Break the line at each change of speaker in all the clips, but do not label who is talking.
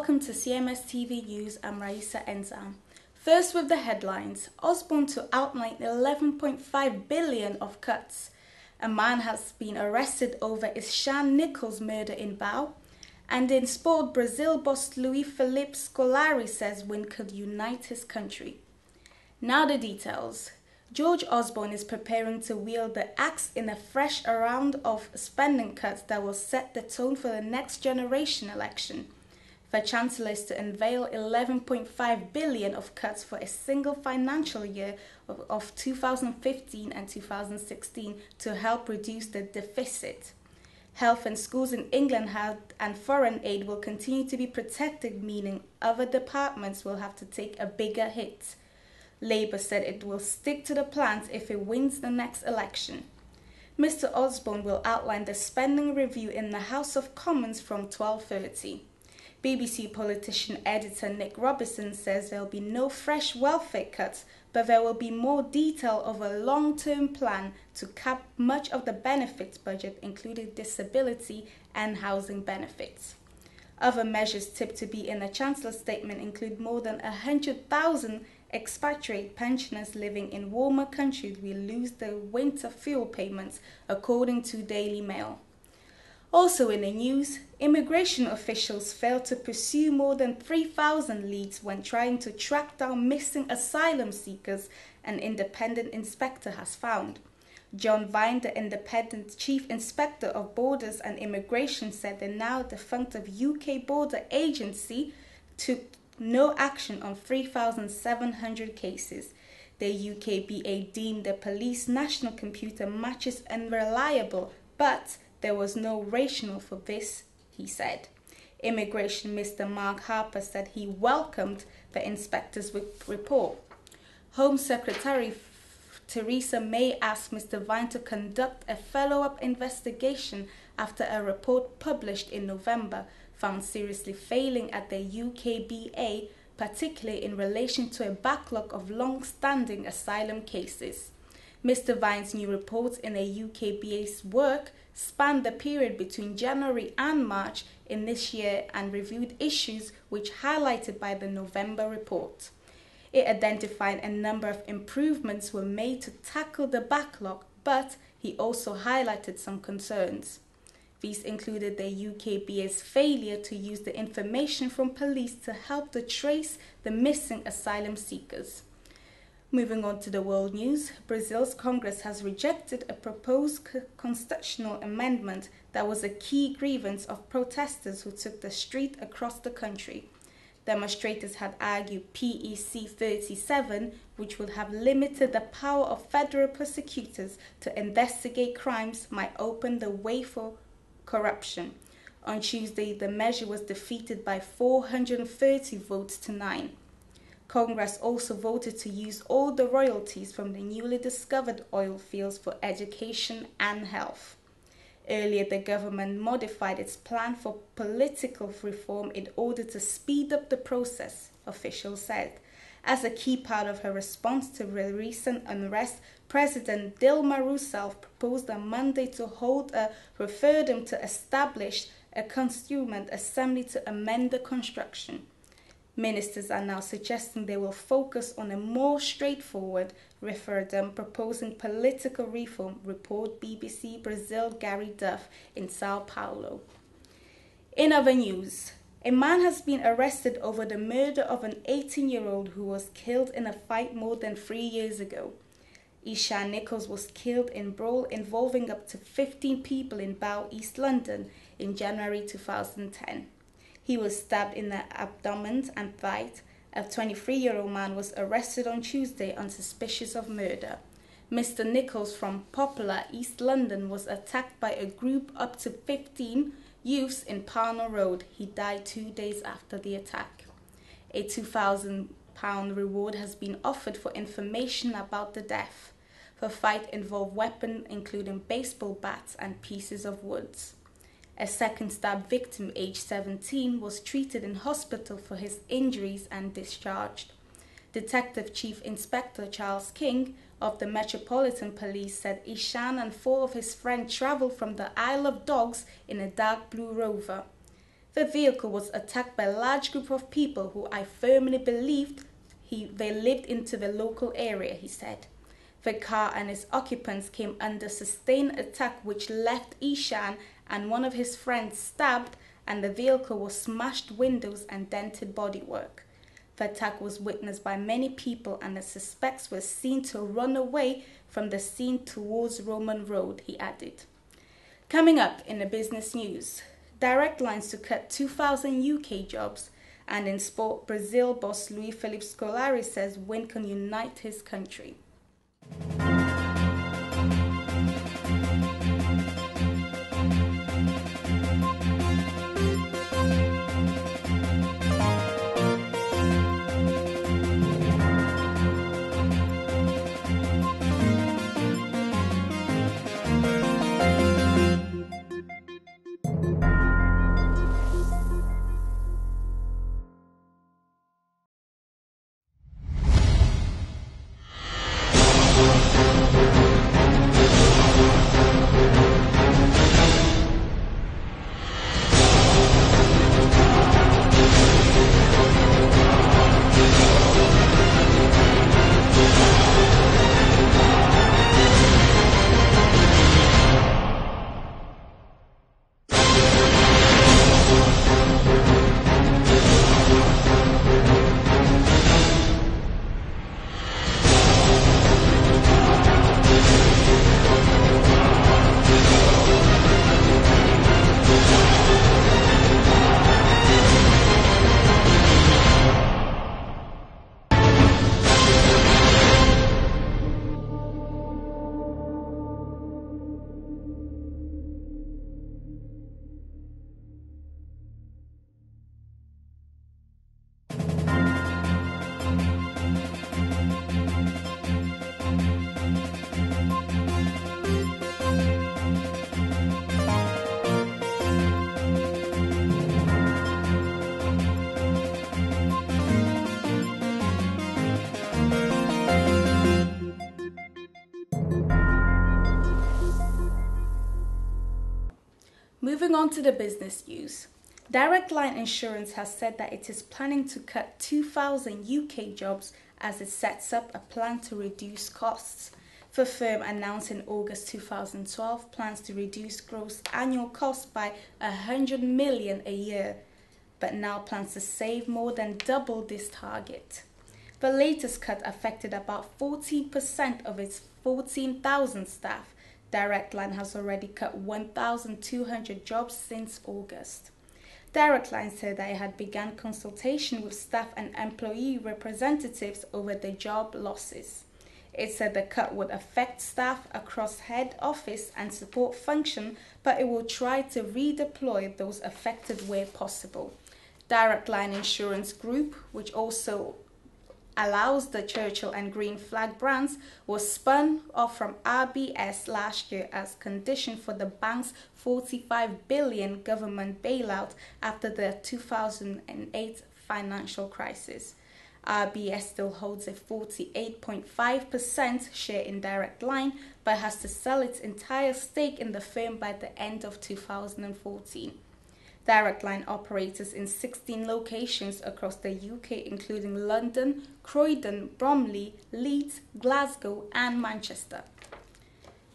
Welcome to CMS TV News. I'm Raisa Enzam. First with the headlines. Osborn to outline 11.5 billion of cuts. A man has been arrested over Ishan Nichols' murder in Bao. And in sport, Brazil boss Luis Felipe Scolari says win could unite his country. Now the details. George Osborn is preparing to wield the axe in a fresh round of spending cuts that will set the tone for the next generation election. The Chancellor is to unveil 11.5 billion of cuts for a single financial year of 2015 and 2016 to help reduce the deficit. Health and schools in England and foreign aid will continue to be protected, meaning other departments will have to take a bigger hit. Labour said it will stick to the plans if it wins the next election. Mr. Osborn will outline the spending review in the House of Commons from 12:30. BBC politician editor Nick Robinson says there will be no fresh welfare cuts, but there will be more detail of a long-term plan to cap much of the benefits budget, including disability and housing benefits. Other measures tipped to be in the Chancellor's statement include more than 100,000 expatriate pensioners living in warmer countries will lose their winter fuel payments, according to Daily Mail. Also in the news, immigration officials failed to pursue more than 3,000 leads when trying to track down missing asylum seekers, an independent inspector has found. John Vine, the independent chief inspector of borders and immigration, said the now defunct UK border agency took no action on 3,700 cases. The UKBA deemed the police national computer matches unreliable, but there was no rationale for this, he said. Immigration Mr. Mark Harper said he welcomed the inspector's report. Home Secretary Theresa May asked Mr. Vine to conduct a follow-up investigation after a report published in November found seriously failing at the UKBA, particularly in relation to a backlog of long-standing asylum cases. Mr. Vine's new reports in the UKBA's work spanned the period between January and March in this year and reviewed issues which highlighted by the November report. It identified a number of improvements were made to tackle the backlog, but he also highlighted some concerns. These included the UKBA's failure to use the information from police to help to trace the missing asylum seekers. Moving on to the world news, Brazil's Congress has rejected a proposed constitutional amendment that was a key grievance of protesters who took the street across the country. Demonstrators had argued PEC 37, which would have limited the power of federal prosecutors to investigate crimes, might open the way for corruption. On Tuesday, the measure was defeated by 430 votes to 9. Congress also voted to use all the royalties from the newly discovered oil fields for education and health. Earlier, the government modified its plan for political reform in order to speed up the process, officials said. As a key part of her response to the recent unrest, President Dilma Rousseff proposed on Monday to hold a referendum to establish a constituent assembly to amend the constitution. Ministers are now suggesting they will focus on a more straightforward referendum proposing political reform, report BBC Brazil Gary Duff in Sao Paulo. In other news, a man has been arrested over the murder of an 18-year-old who was killed in a fight more than 3 years ago. Ishan Nichols was killed in a brawl involving up to 15 people in Bao, East London in January 2010. He was stabbed in the abdomen and thigh. A 23-year-old man was arrested on Tuesday on suspicion of murder. Mr. Nichols from Poplar, East London, was attacked by a group up to 15 youths in Parnell Road. He died 2 days after the attack. A £2,000 reward has been offered for information about the death. The fight involved weapons including baseball bats and pieces of wood. A second stab victim, aged 17, was treated in hospital for his injuries and discharged. Detective Chief Inspector Charles King of the Metropolitan Police said Ishan and 4 of his friends travelled from the Isle of Dogs in a dark blue Rover. The vehicle was attacked by a large group of people who I firmly believed they lived into the local area, he said. The car and its occupants came under sustained attack which left Ishan and one of his friends stabbed, and the vehicle was smashed windows and dented bodywork. The attack was witnessed by many people and the suspects were seen to run away from the scene towards Roman Road, he added. Coming up in the business news, Direct Lines to cut 2,000 UK jobs, and in sport, Brazil boss Luis Felipe Scolari says win can unite his country. Moving on to the business news. Direct Line Insurance has said that it is planning to cut 2,000 UK jobs as it sets up a plan to reduce costs. The firm announced in August 2012 plans to reduce gross annual costs by 100 million a year, but now plans to save more than double this target. The latest cut affected about 14% of its 14,000 staff. Direct Line has already cut 1,200 jobs since August. Direct Line said that it had begun consultation with staff and employee representatives over the job losses. It said the cut would affect staff across head office and support function, but it will try to redeploy those affected where possible. Direct Line Insurance Group, which also allows the Churchill and Green Flag brands, was spun off from RBS last year as condition for the bank's 45 billion government bailout after the 2008 financial crisis. RBS still holds a 48.5% share in Direct Line, but has to sell its entire stake in the firm by the end of 2014. Direct Line operates in 16 locations across the UK, including London, Croydon, Bromley, Leeds, Glasgow and Manchester.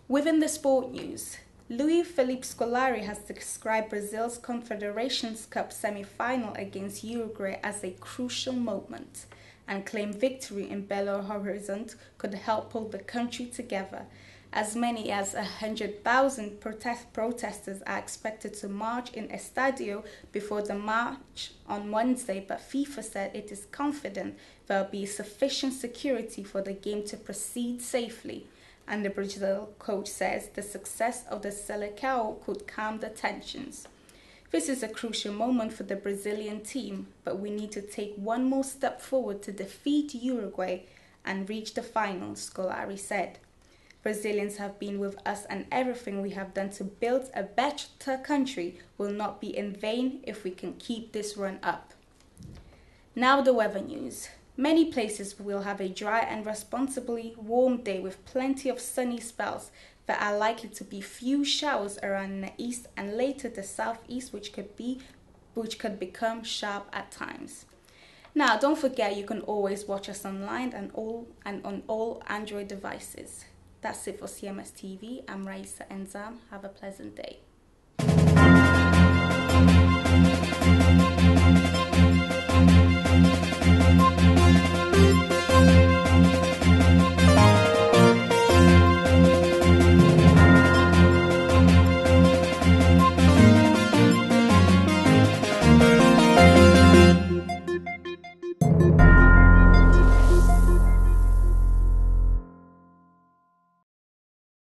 Within the sport news, Luis Felipe Scolari has described Brazil's Confederations Cup semi-final against Uruguay as a crucial moment and claimed victory in Belo Horizonte could help pull the country together. As many as 100,000 protesters are expected to march in Estadio before the match on Wednesday, but FIFA said it is confident there will be sufficient security for the game to proceed safely. And the Brazil coach says the success of the Seleção could calm the tensions. This is a crucial moment for the Brazilian team, but we need to take one more step forward to defeat Uruguay and reach the final, Scolari said. Brazilians have been with us and everything we have done to build a better country will not be in vain if we can keep this run up. Now the weather news. Many places will have a dry and responsibly warm day with plenty of sunny spells. There are likely to be few showers around the east and later the southeast, which could be which could become sharp at times. Now, don't forget you can always watch us online and on all Android devices. That's it for CMS TV. I'm Raisa Enzam. Have a pleasant day.